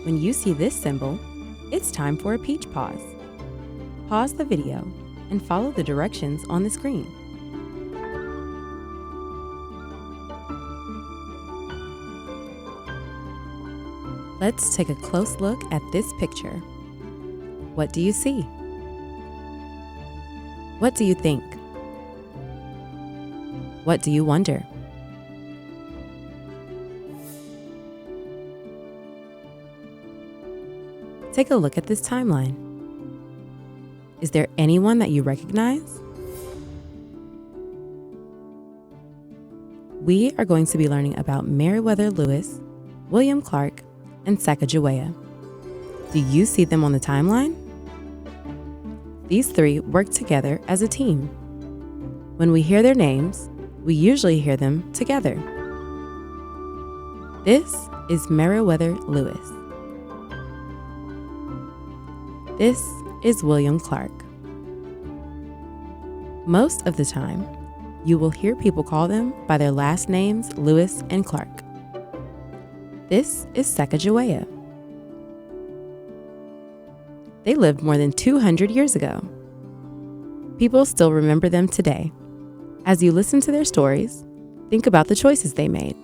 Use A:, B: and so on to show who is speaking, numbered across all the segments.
A: When you see this symbol, it's time for a peach pause. Pause the video and follow the directions on the screen. Let's take a close look at this picture. What do you see? What do you think? What do you wonder? Take a look at this timeline. Is there anyone that you recognize? We are going to be learning about Meriwether Lewis, William Clark, and Sacagawea. Do you see them on the timeline? These three work together as a team. When we hear their names, we usually hear them together. This is Meriwether Lewis. This is William Clark. Most of the time, you will hear people call them by their last names, Lewis and Clark. This is Sacagawea. They lived more than 200 years ago. People still remember them today. As you listen to their stories, think about the choices they made.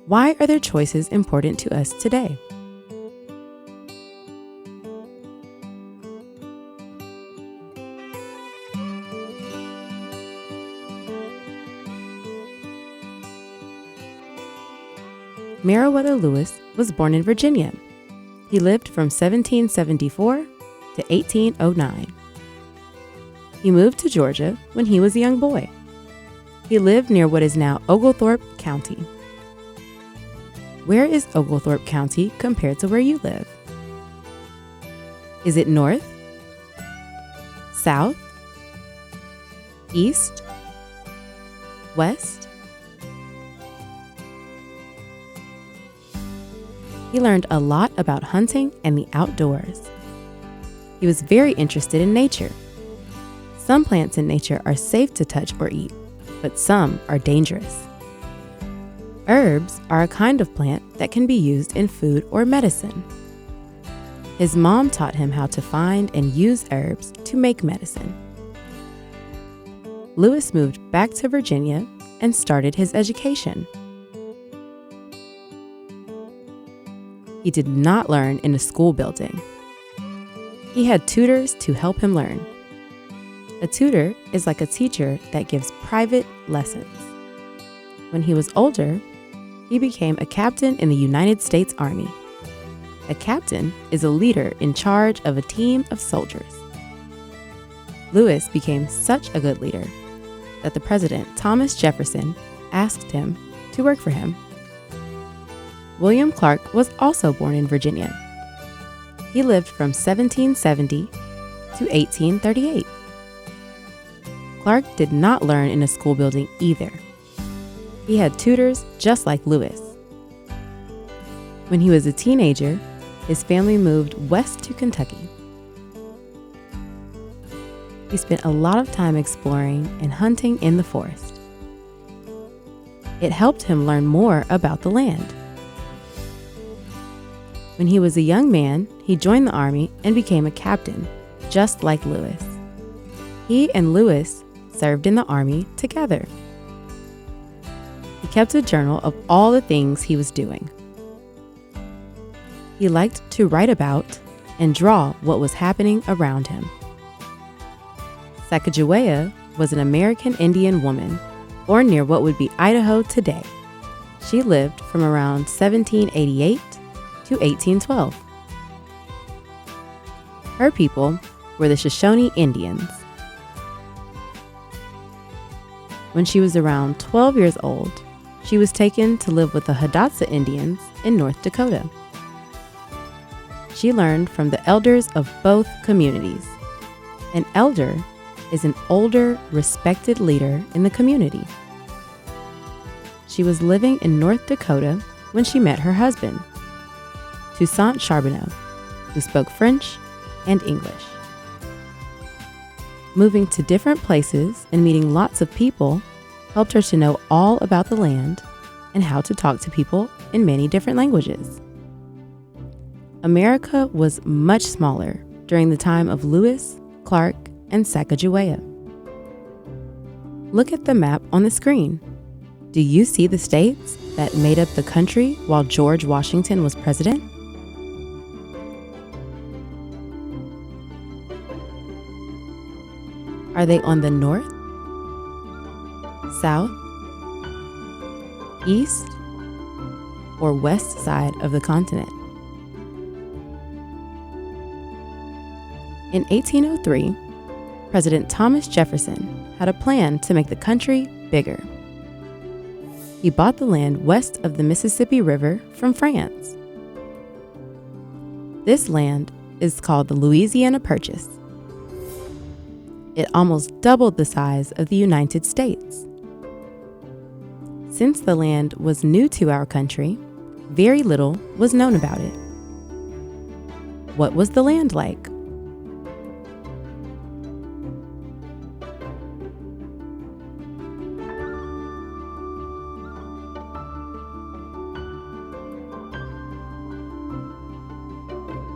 A: Why are their choices important to us today? Meriwether Lewis was born in Virginia. He lived from 1774 to 1809. He moved to Georgia when he was a young boy. He lived near what is now Oglethorpe County. Where is Oglethorpe County compared to where you live? Is it north, south, east, west? He learned a lot about hunting and the outdoors. He was very interested in nature. Some plants in nature are safe to touch or eat, but some are dangerous. Herbs are a kind of plant that can be used in food or medicine. His mom taught him how to find and use herbs to make medicine. Lewis moved back to Virginia and started his education. He did not learn in a school building. He had tutors to help him learn. A tutor is like a teacher that gives private lessons. When he was older, he became a captain in the United States Army. A captain is a leader in charge of a team of soldiers. Lewis became such a good leader that the President Thomas Jefferson asked him to work for him. William Clark was also born in Virginia. He lived from 1770 to 1838. Clark did not learn in a school building either. He had tutors just like Lewis. When he was a teenager, his family moved west to Kentucky. He spent a lot of time exploring and hunting in the forest. It helped him learn more about the land. When he was a young man, he joined the army and became a captain, just like Lewis. He and Lewis served in the army together. He kept a journal of all the things he was doing. He liked to write about and draw what was happening around him. Sacagawea was an American Indian woman born near what would be Idaho today. She lived from around 1788 to 1812. Her people were the Shoshone Indians. When she was around 12 years old, she was taken to live with the Hidatsa Indians in North Dakota. She learned from the elders of both communities. An elder is an older, respected leader in the community. She was living in North Dakota when she met her husband, Toussaint Charbonneau, who spoke French and English. Moving to different places and meeting lots of people helped her to know all about the land and how to talk to people in many different languages. America was much smaller during the time of Lewis, Clark, and Sacagawea. Look at the map on the screen. Do you see the states that made up the country while George Washington was president? Are they on the north, south, east, or west side of the continent? In 1803, President Thomas Jefferson had a plan to make the country bigger. He bought the land west of the Mississippi River from France. This land is called the Louisiana Purchase. It almost doubled the size of the United States. Since the land was new to our country, very little was known about it. What was the land like?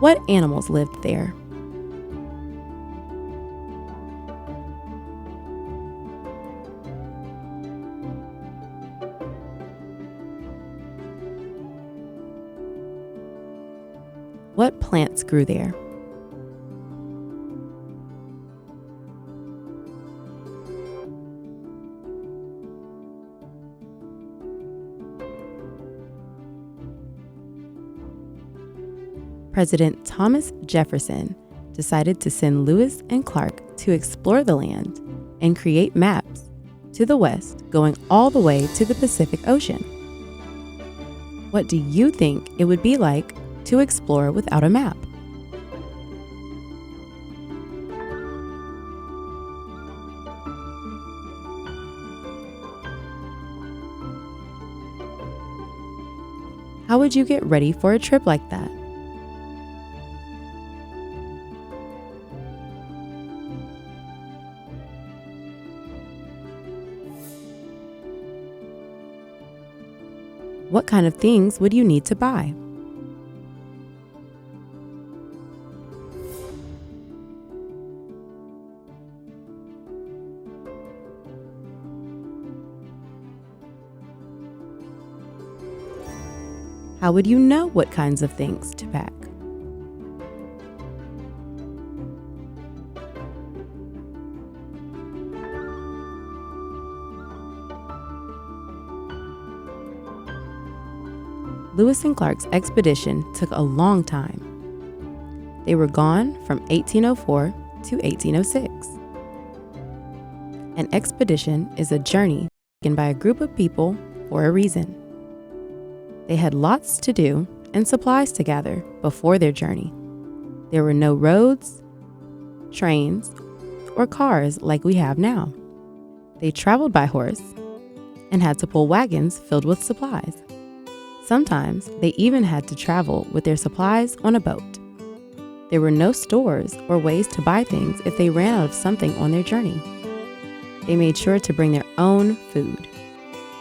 A: What animals lived there? What plants grew there? President Thomas Jefferson decided to send Lewis and Clark to explore the land and create maps to the west going all the way to the Pacific Ocean. What do you think it would be like to explore without a map? How would you get ready for a trip like that? What kind of things would you need to buy? How would you know what kinds of things to pack? Lewis and Clark's expedition took a long time. They were gone from 1804 to 1806. An expedition is a journey taken by a group of people for a reason. They had lots to do and supplies to gather before their journey. There were no roads, trains, or cars like we have now. They traveled by horse and had to pull wagons filled with supplies. Sometimes they even had to travel with their supplies on a boat. There were no stores or ways to buy things if they ran out of something on their journey. They made sure to bring their own food.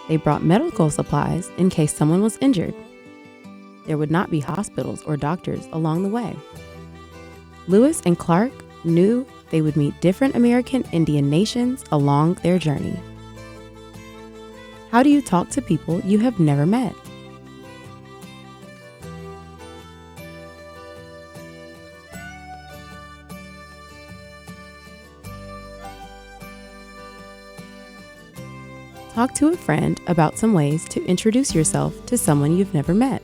A: They brought medical supplies in case someone was injured. There would not be hospitals or doctors along the way. Lewis and Clark knew they would meet different American Indian nations along their journey. How do you talk to people you have never met? Talk to a friend about some ways to introduce yourself to someone you've never met.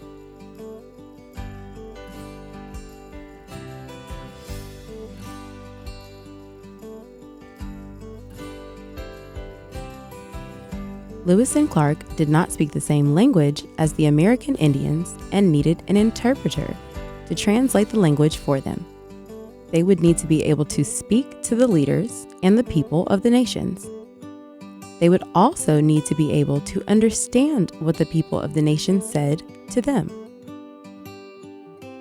A: Lewis and Clark did not speak the same language as the American Indians and needed an interpreter to translate the language for them. They would need to be able to speak to the leaders and the people of the nations. They would also need to be able to understand what the people of the nation said to them.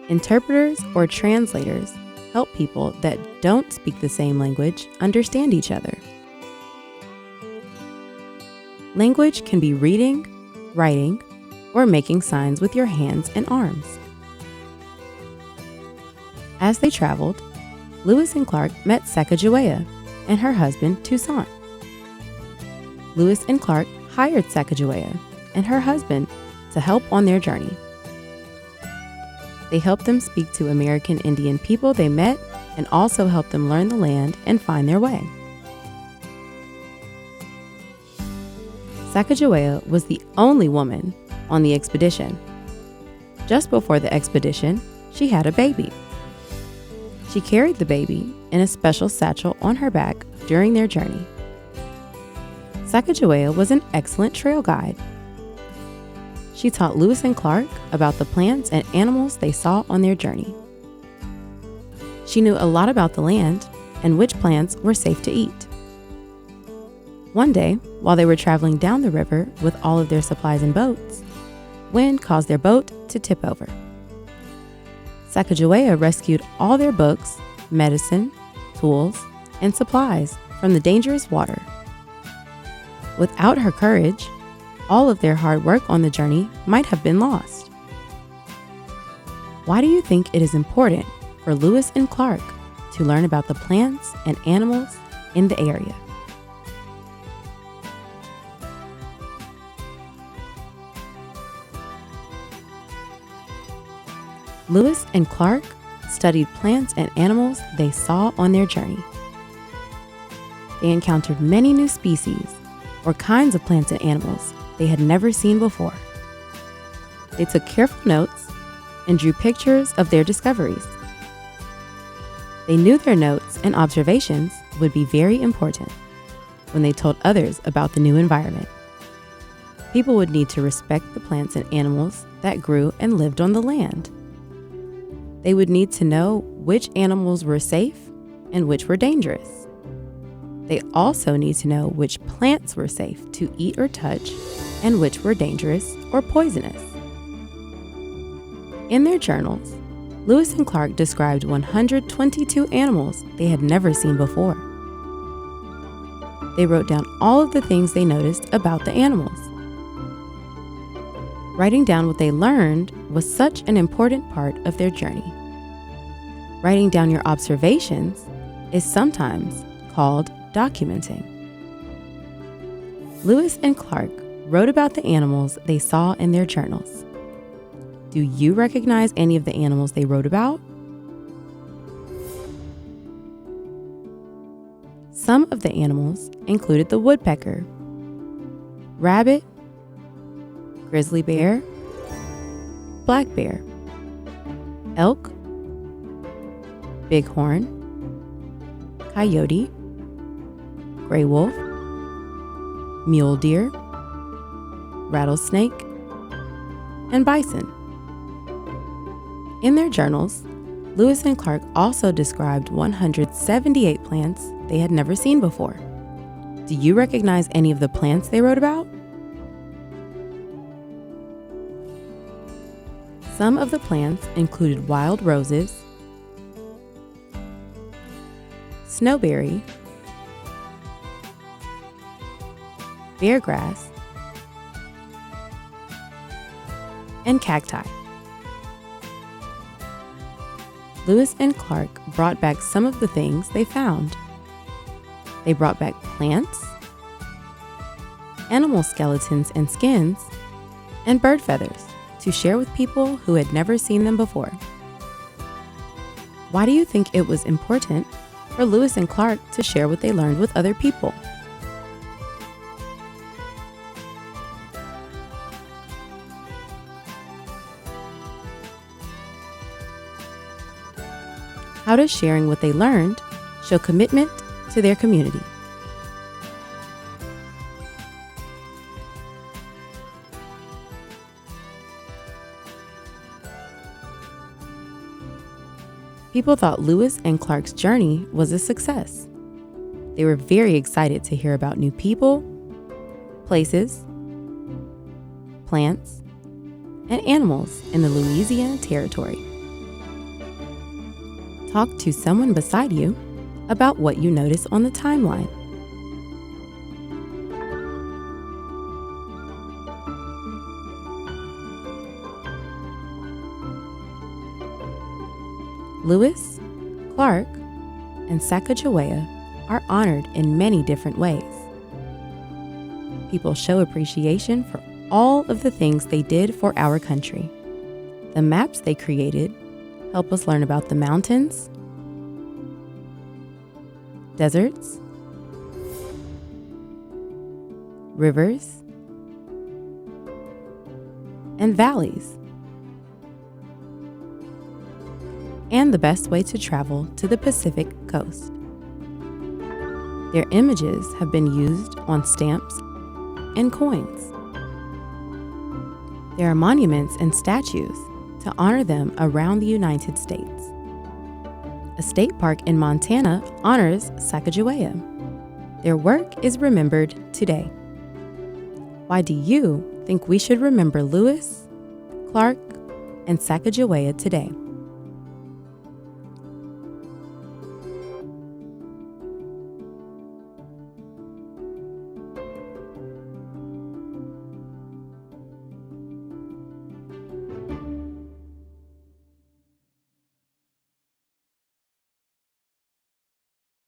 A: Interpreters or translators help people that don't speak the same language understand each other. Language can be reading, writing, or making signs with your hands and arms. As they traveled, Lewis and Clark met Sacagawea and her husband Toussaint. Lewis and Clark hired Sacagawea and her husband to help on their journey. They helped them speak to American Indian people they met and also helped them learn the land and find their way. Sacagawea was the only woman on the expedition. Just before the expedition, she had a baby. She carried the baby in a special satchel on her back during their journey. Sacagawea was an excellent trail guide. She taught Lewis and Clark about the plants and animals they saw on their journey. She knew a lot about the land and which plants were safe to eat. One day, while they were traveling down the river with all of their supplies and boats, wind caused their boat to tip over. Sacagawea rescued all their books, medicine, tools, and supplies from the dangerous water. Without her courage, all of their hard work on the journey might have been lost. Why do you think it is important for Lewis and Clark to learn about the plants and animals in the area? Lewis and Clark studied plants and animals they saw on their journey. They encountered many new species or kinds of plants and animals they had never seen before. They took careful notes and drew pictures of their discoveries. They knew their notes and observations would be very important when they told others about the new environment. People would need to respect the plants and animals that grew and lived on the land. They would need to know which animals were safe and which were dangerous. They also need to know which plants were safe to eat or touch and which were dangerous or poisonous. In their journals, Lewis and Clark described 122 animals they had never seen before. They wrote down all of the things they noticed about the animals. Writing down what they learned was such an important part of their journey. Writing down your observations is sometimes called documenting. Lewis and Clark wrote about the animals they saw in their journals. Do you recognize any of the animals they wrote about? Some of the animals included the woodpecker, rabbit, grizzly bear, black bear, elk, bighorn, coyote, gray wolf, mule deer, rattlesnake, and bison. In their journals, Lewis and Clark also described 178 plants they had never seen before. Do you recognize any of the plants they wrote about? Some of the plants included wild roses, snowberry, beargrass, and cacti. Lewis and Clark brought back some of the things they found. They brought back plants, animal skeletons and skins, and bird feathers to share with people who had never seen them before. Why do you think it was important for Lewis and Clark to share what they learned with other people? How does sharing what they learned show commitment to their community? People thought Lewis and Clark's journey was a success. They were very excited to hear about new people, places, plants, and animals in the Louisiana Territory. Talk to someone beside you about what you notice on the timeline. Lewis, Clark, and Sacagawea are honored in many different ways. People show appreciation for all of the things they did for our country. The maps they created help us learn about the mountains, deserts, rivers, and valleys, and the best way to travel to the Pacific coast. Their images have been used on stamps and coins. There are monuments and statues to honor them around the United States. A state park in Montana honors Sacagawea. Their work is remembered today. Why do you think we should remember Lewis, Clark, and Sacagawea today?